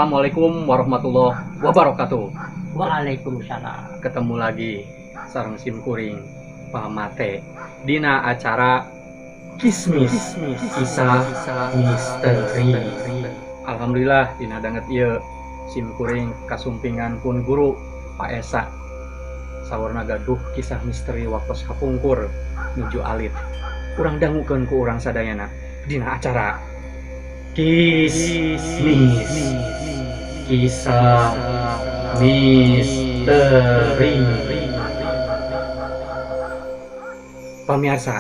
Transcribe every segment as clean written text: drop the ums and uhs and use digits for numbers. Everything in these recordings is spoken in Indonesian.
Assalamualaikum warahmatullahi wabarakatuh. Waalaikumsalam. Ketemu lagi sareng simkuring pamate dina acara Kismis Kisah Misteri. Alhamdulillah dina danget ieu simkuring kasumpingan pun guru Pak Esa sawarna gaduh kisah misteri waktos kapungkur nuju alit. Urang dangukeun ku urang sadayana dina acara Kismis Kisah Misteri. Pamirsa,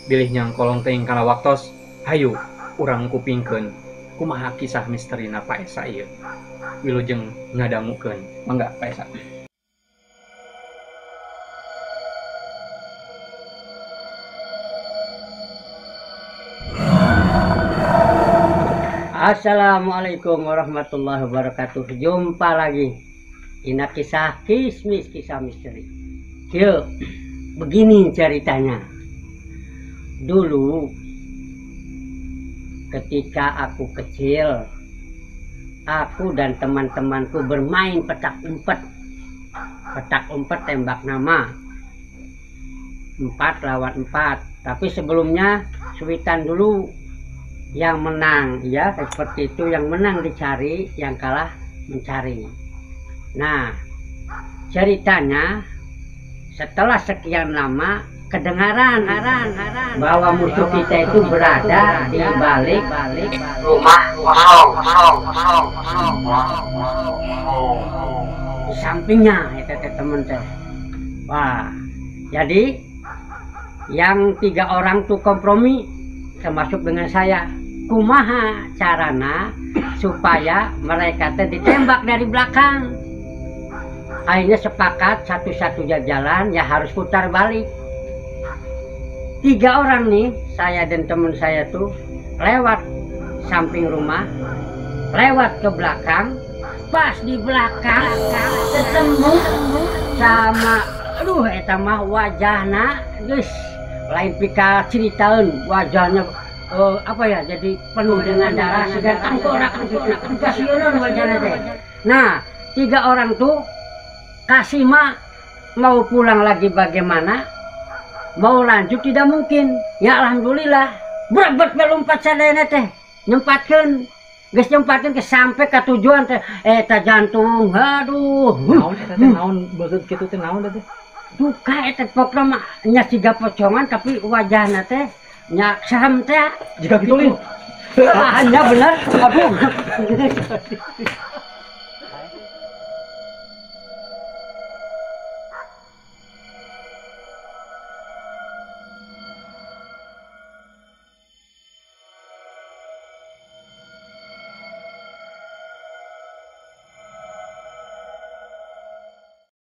bilih nyang kolong teuing kana waktos, hayu urang kupingkeun kumaha kisah misterina Pak Esa ieu. Wilujeng ngadangukeun. Mangga Pak Esa. Assalamualaikum warahmatullahi wabarakatuh. Jumpa lagi ina kisah Kismis Kisah Misteri. Yo, begini ceritanya. Dulu ketika aku kecil, aku dan teman-temanku bermain petak umpet. Petak umpet tembak nama 4 lawan 4. Tapi sebelumnya suitan dulu yang menang, ya seperti itu, yang menang dicari, yang kalah mencari. Nah, ceritanya setelah sekian lama kedengaran bahwa musuh kita itu berada di balik rumah kosong. Di sampingnya itu teman teh. Wah, jadi yang 3 orang tuh kompromi termasuk dengan saya. Kumaha carana supaya mereka ditembak dari belakang. Akhirnya sepakat satu-satunya jalan ya harus putar balik. 3 orang nih, saya dan teman saya tuh lewat samping rumah, lewat ke belakang. Pas di belakang ketemu sama eta mah wajahna geus lain pika ceritaun wajahnya. Apa ya, jadi penuh dengan darah segar tengkorak kasihan wajahnya teh. Nah, 3 orang tuh kasih mah mau pulang lagi bagaimana, mau lanjut tidak mungkin. Ya alhamdulillah berebet melompat sadayana teh nyempatkeun, geus nyempatkeun ke sampai ke tujuan teh eta jantung. Aduh, Naon eta teh naon beungeut kitu teh naon teh? Duka eta pokokna mah nya siga pocongan tapi wajahna teh nya saham teh Jika gitu lin. hanya bener. Aduh.